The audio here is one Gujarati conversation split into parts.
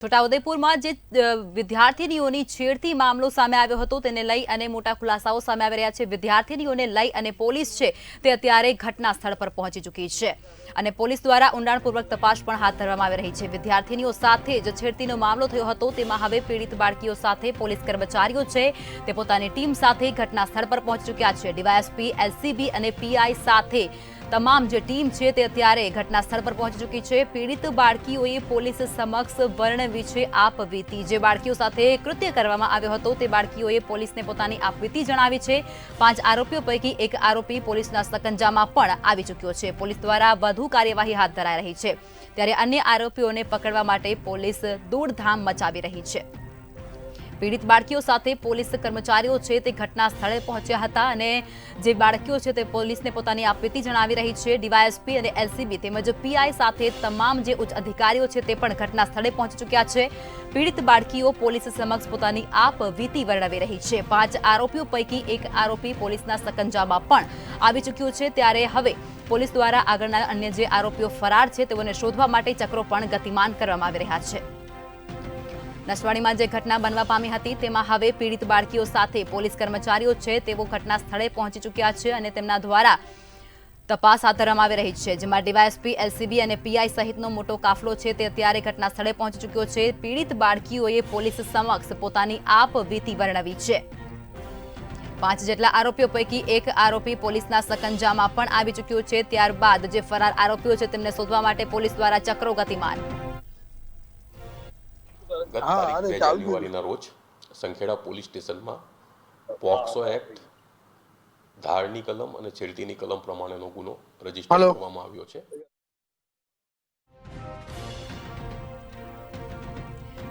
છોટાઉદેપુરમાં જે વિદ્યાર્થીનીઓની છેડતી મામલો સામે આવ્યો હતો તેને લઈ અને મોટા ખુલાસાઓ સામે આવી રહ્યા છે। વિદ્યાર્થીનીઓને લઈ અને પોલીસ છે તે અત્યારે ઘટના સ્થળ પર પહોંચી ચૂકી છે અને પોલીસ દ્વારા ઊંડાણપૂર્વક તપાસ પણ હાથ ધરવામાં આવી રહી છે। વિદ્યાર્થીનીઓ સાથે જે છેડતીનો મામલો થયો હતો તેમાં હવે પીડિત બાળકીઓ સાથે પોલીસ કર્મચારીઓ છે તે પોતાની ટીમ સાથે ઘટના સ્થળ પર પહોંચી ચૂક્યા છે। ડીવાયએસપી, એલસીબી અને પીઆઈ સાથે તમામ જે ટીમ છે તે અત્યારે ઘટના સ્થળ પર પહોંચી ચૂકી છે। પીડિત બાળકીઓએ પોલીસ સમક્ષ વર્ણવી છે આપવીતી। જે બાળકીઓ સાથે કૃત્ય કરવામાં આવ્યો હતો તે બાળકીઓએ પોલીસને પોતાની આપવીતી જણાવી છે। 5 આરોપીઓ પૈકી એક આરોપી પોલીસના સકંજામાં પણ આવી ચૂક્યો છે। પોલીસ દ્વારા વધુ કાર્યવાહી હાથ ધરાઈ રહી છે ત્યારે અન્ય આરોપીઓને પકડવા માટે પોલીસ દોડધામ મચાવી રહી છે। પીડિત બાળકીઓ સાથે પોલીસ કર્મચારીઓ છે તે ઘટના સ્થળે પહોંચ્યા હતા અને જે બાળકીઓ છે તે પોલીસને પોતાની આપવીતી જણાવી રહી છે। ડીવાયએસપી અને એલસીબી તેમજ પીઆઈ સાથે તમામ જે ઉચ્ચ અધિકારીઓ છે તે પણ ઘટના સ્થળે પહોંચી ચૂક્યા છે। પીડિત બાળકીઓ પોલીસ સમક્ષ પોતાની આપવીતી વર્ણવી રહી છે। 5 આરોપીઓ પૈકી એક આરોપી પોલીસના સકંજામાં પણ આવી ચૂક્યો છે ત્યારે હવે પોલીસ દ્વારા આગળના અન્ય જે આરોપીઓ ફરાર છે તેઓને શોધવા માટે ચક્રો પણ ગતિમાન કરવામાં આવી રહ્યા છે। નસવાડીમાં જે ઘટના બનવા પામી હતી તેમાં હવે પીડિત બાળકીઓ સાથે પોલીસ કર્મચારીઓ છે તેઓ ઘટના સ્થળે પહોંચી ચૂક્યા છે અને તેમના દ્વારા તપાસ હાથ ધરવામાં આવી રહી છે જેમાં ડીવાયએસપી, એલસીબી અને પીઆઈ સહિતનો મોટો કાફલો છે તે અત્યારે ઘટના સ્થળે પહોંચી ચૂક્યો છે। પીડિત બાળકીઓએ પોલીસ સમક્ષ પોતાની આપવીતી વર્ણવી છે। 5 જેટલા આરોપીઓ પૈકી એક આરોપી પોલીસના સકંજામાં પણ આવી ચૂક્યો છે। ત્યારબાદ જે ફરાર આરોપીઓ છે તેમને શોધવા માટે પોલીસ દ્વારા ચક્રો ગતિમાન। ગત તારીખ 2 જાન્યુઆરીના રોજ સંખેડા પોલીસ સ્ટેશનમાં પોક્સો એક્ટ, ધારની કલમ અને છેડતીની કલમ પ્રમાણેનો ગુનો રજીસ્ટર કરવામાં આવ્યો છે।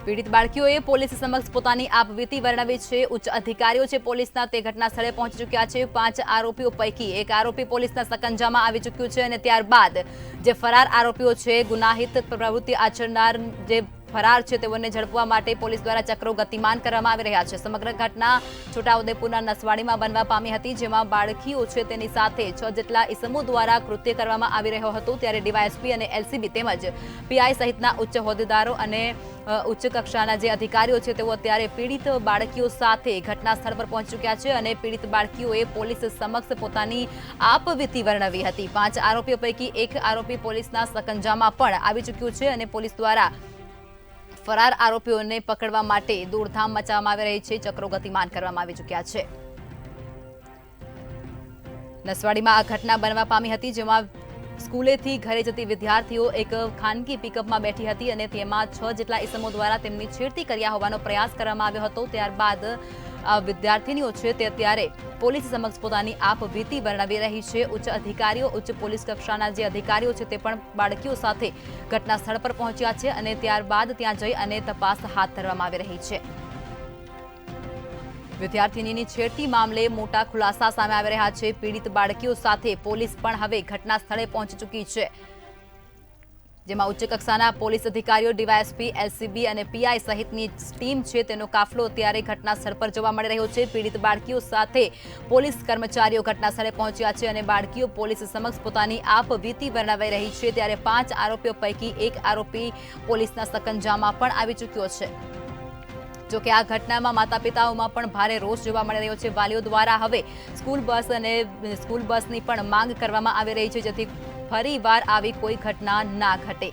પીડિત બાળકીઓએ પોલીસ સમક્ષ પોતાની આપવીતી વર્ણવી છે। ઉચ્ચ અધિકારીઓ છે પોલીસના તે ઘટના સ્થળે પહોંચી ચૂક્યા છે। 5 આરોપીઓ પૈકી એક આરોપી પોલીસના સકંજામાં આવી ચૂક્યું છે અને ત્યારબાદ જે ફરાર આરોપીઓ છે ગુનાહિત પ્રવૃત્તિ આચરનાર જે ફરાર છે તેઓને ઝડપવા માટે પોલીસ દ્વારા ચક્રો ગતિમાન કરવામાં આવી રહ્યા છે। સમગ્ર ઘટના છોટાઉદેપુરના નસવાડીમાં બનવા પામી હતી જેમાં બાળકીઓ છે તેની સાથે 6 જેટલા ઇસમો દ્વારા કૃત્ય કરવામાં આવી રહ્યો હતો ત્યારે ડીવાયએસપી અને એલસીબી તેમજ પીઆઈ સહિતના ઉચ્ચ હોદ્દેદારો અને ઉચ્ચ કક્ષાના જે અધિકારીઓ છે તેઓ અત્યારે પીડિત બાળકીઓ સાથે ઘટના સ્થળ પર પહોંચી ચૂક્યા છે અને પીડિત બાળકીઓએ પોલીસ સમક્ષ પોતાની આપવીતી વર્ણવી હતી। 5 આરોપીઓ પૈકી એક આરોપી પોલીસના સકંજામાં પણ આવી ચૂક્યું છે અને પોલીસ દ્વારા ફરાર આરોપીઓને પકડવા માટે દોડધામ મચાવવામાં આવી રહી છે। ચક્રો ગતિમાન કરવામાં આવી ચૂક્યા છે। નસવાડીમાં આ ઘટના બનવા પામી હતી જેમાં સ્કૂલેથી ઘરે જતી વિદ્યાર્થીઓ એક ખાનગી પિકઅપમાં બેઠી હતી અને તેમાં 6 જેટલા ઇસમો દ્વારા તેમની છેડતી કર્યા હોવાનો પ્રયાસ કરવામાં આવ્યો હતો। ત્યારબાદ વિદ્યાર્થીનીઓ છે તે અત્યારે પોલીસ સમક્ષ પોતાની આપવીતી વર્ણવી રહી છે। ઉચ્ચ અધિકારીઓ, ઉચ્ચ પોલીસ કક્ષાના જે અધિકારીઓ છે તે પણ બાળકીઓ સાથે ઘટના સ્થળ પર પહોંચ્યા છે અને ત્યારબાદ ત્યાં જઈ અને તપાસ હાથ ધરવામાં આવી રહી છે। વિદ્યાર્થીનીની છેડતી મામલે મોટા ખુલાસા સામે આવી રહ્યા છે। પીડિત બાળકીઓ સાથે પોલીસ પણ હવે ઘટના સ્થળે પહોંચી ચૂકી છે જેમાં ઉચ્ચ કક્ષાના પોલીસ અધિકારીઓ, ડીવાયએસપી, એલસીબી અને પીઆઈ સહિતની ટીમ છે તેનો કાફલો અત્યારે ઘટના સ્થળ પર જોવા મળી રહ્યો છે। પીડિત બાળકીઓ સાથે પોલીસ કર્મચારીઓ ઘટના સ્થળે પહોંચ્યા છે અને બાળકીઓ પોલીસ સમક્ષ પોતાની આપવીતી વર્ણવી રહી છે ત્યારે 5 આરોપીઓ પૈકી એક આરોપી પોલીસના સકંજામાં પણ આવી ચૂક્યો છે। જોકે આ ઘટનામાં માતા પિતાઓમાં પણ ભારે રોષ જોવા મળી રહ્યો છે। વાલીઓ દ્વારા હવે સ્કૂલ બસ અને સ્કૂલ બસની પણ માંગ કરવામાં આવી રહી છે જેથી ફરીવાર આવી કોઈ ઘટના ના ઘટે।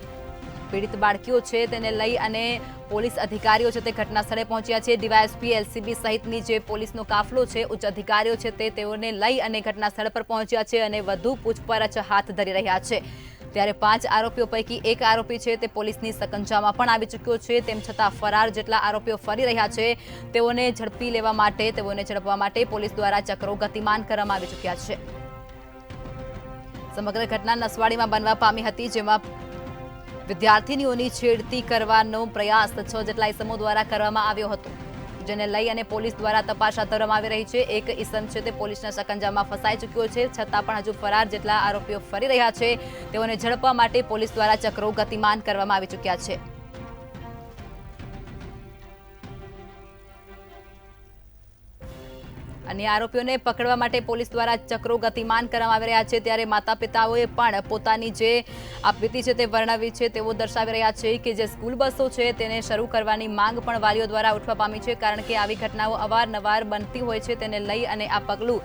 પીડિત બાળકીઓ છે તેને લઈ અને પોલીસ અધિકારીઓ છે તે ઘટના સ્થળે પહોંચ્યા છે। ડીવાયએસપી, એલસીબી સહિતની જે પોલીસનો કાફલો છે, ઉચ્ચ અધિકારીઓ છે તેઓને લઈ અને ઘટના સ્થળ પર પહોંચ્યા છે અને વધુ પૂછપરછ હાથ ધરી રહ્યા છે। ત્યારે 5 આરોપીઓ પૈકી એક આરોપી છે તે પોલીસની સકંજામાં પણ આવી ચૂક્યો છે। તેમ છતાં ફરાર જેટલા આરોપીઓ ફરી રહ્યા છે તેઓને ઝડપી લેવા માટે તેઓને ઝડપવા માટે પોલીસ દ્વારા ચક્રો ગતિમાન કરવામાં આવી ચૂક્યા છે। સમગ્ર ઘટના નસવાડીમાં બનવા પામી હતી જેમાં વિદ્યાર્થીનીઓની છેડતી કરવાનો પ્રયાસ 6 જેટલા ઇસમો દ્વારા કરવામાં આવ્યો હતો જેને લઈ અને પોલીસ દ્વારા તપાસ હાથ ધરવામાં આવી રહી છે। એક ઇસમ છે તે પોલીસના સકંજામાં ફસાઈ ચૂક્યો છે છતાં પણ હજુ ફરાર જેટલા આરોપીઓ ફરી રહ્યા છે તેઓને ઝડપવા માટે પોલીસ દ્વારા ચક્રો ગતિમાન કરવામાં આવી ચૂક્યા છે। અન્ય આરોપીઓને પકડવા માટે પોલીસ દ્વારા ચક્રો ગતિમાન કરવામાં આવી રહ્યા છે ત્યારે માતા પિતાઓએ પણ પોતાની જે આપવીતી છે તે વર્ણવી છે તેઓ દર્શાવી રહ્યા છે કે જે સ્કૂલ બસો છે તેને શરૂ કરવાની માંગ પણ વાલીઓ દ્વારા ઉઠવા પામી છે કારણ કે આવી ઘટનાઓ અવારનવાર બનતી હોય છે તેને લઈ અને આ પગલું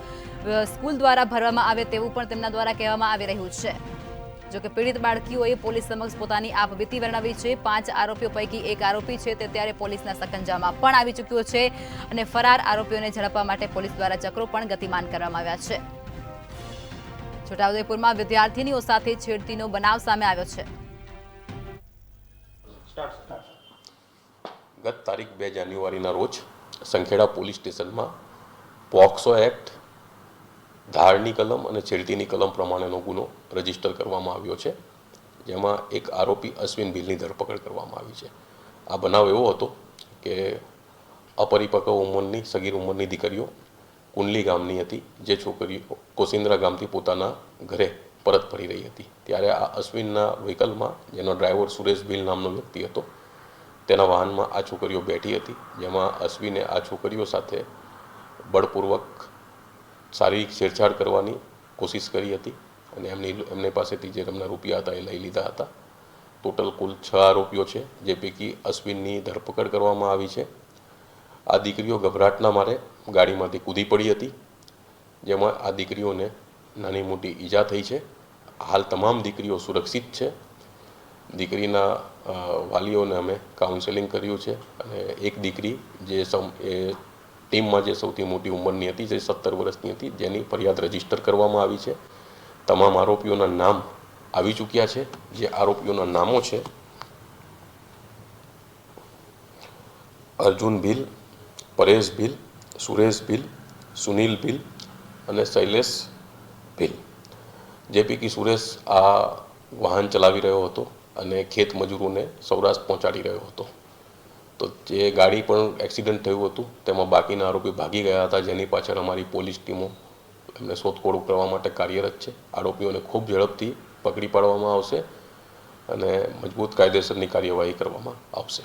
સ્કૂલ દ્વારા ભરવામાં આવે તેવું પણ તેમના દ્વારા કહેવામાં આવી રહ્યું છે। જોકે પીડિત બાળકીઓએ પોલીસ સમક્ષ પોતાની આપવીતી વર્ણવી છે। 5 આરોપીઓ પૈકી એક આરોપી છે તે ત્યારે પોલીસના સકંજામાં પણ આવી ચૂક્યો છે અને ફરાર આરોપીઓને ઝડપવા માટે પોલીસ દ્વારા ચક્રો પણ ગતિમાન કરવામાં આવ્યા છે। છોટાઉદેપુરમાં વિદ્યાર્થીનીઓ સાથે છેડતીનો બનાવ સામે આવ્યો છે। ગત તારીખ 2 જાન્યુઆરીના રોજ સંખેડા પોલીસ સ્ટેશનમાં પોક્સો એક્ટ, ધારની કલમ અને છેડતીની કલમ પ્રમાણેનો ગુનો રજીસ્ટર કરવામાં આવ્યો છે, જેમાં એક આરોપી અશ્વિન ભીલની ધરપકડ કરવામાં આવી છે। આ બનાવ એવો હતો કે અપરિપક્વ ઉંમરની સગીર ઉંમરની દીકરીઓ કુંડલી ગામની હતી, જે છોકરીઓ કોસિન્દ્રા ગામથી પોતાના ઘરે પરત ફરી રહી હતી ત્યારે આ અશ્વિનના વ્હીકલમાં, જેનો ડ્રાઈવર સુરેશ ભીલ નામનો વ્યક્તિ હતો, તેના વાહનમાં આ છોકરીઓ બેઠી હતી, જેમાં અશ્વિને આ છોકરીઓ સાથે બળપૂર્વક શારીરિક છેડછાડ કરવાની કોશિશ કરી હતી અને એમની પાસેથી જે એમના રૂપિયા હતા એ લઈ લીધા હતા। ટોટલ કુલ 6 આરોપીઓ છે, જે પૈકી અશ્વિનની ધરપકડ કરવામાં આવી છે। આ દીકરીઓ ગભરાટના મારે ગાડીમાંથી કૂદી પડી હતી, જેમાં આ દીકરીઓને નાની મોટી ઈજા થઈ છે। હાલ તમામ દીકરીઓ સુરક્ષિત છે। દીકરીના વાલીઓને અમે કાઉન્સેલિંગ કર્યું છે અને એક દીકરી જે ટીમમાં જે સૌથી મોટી ઉંમરની હતી, જે 17 વર્ષની હતી, જેની ફરિયાદ રજીસ્ટર કરવામાં આવી છે। તમામ આરોપીઓના નામ આવી ચૂક્યા છે। જે આરોપીઓના નામો છે: અર્જુન ભીલ, પરેશ ભીલ, સુરેશ ભીલ, સુનિલ ભીલ અને શૈલેષ ભીલ। જે પૈકી સુરેશ આ વાહન ચલાવી રહ્યો હતો અને ખેત મજૂરોને સૌરાષ્ટ્ર પહોંચાડી રહ્યો હતો। તો જે ગાડી પણ એક્સિડન્ટ થયું હતું તેમાં બાકીના આરોપી ભાગી ગયા હતા, જેની પાછળ અમારી પોલીસ ટીમો એમને શોધખોળ કરવા માટે કાર્યરત છે। આરોપીઓને ખૂબ ઝડપથી પકડી પાડવામાં આવશે અને મજબૂત કાયદેસરની કાર્યવાહી કરવામાં આવશે।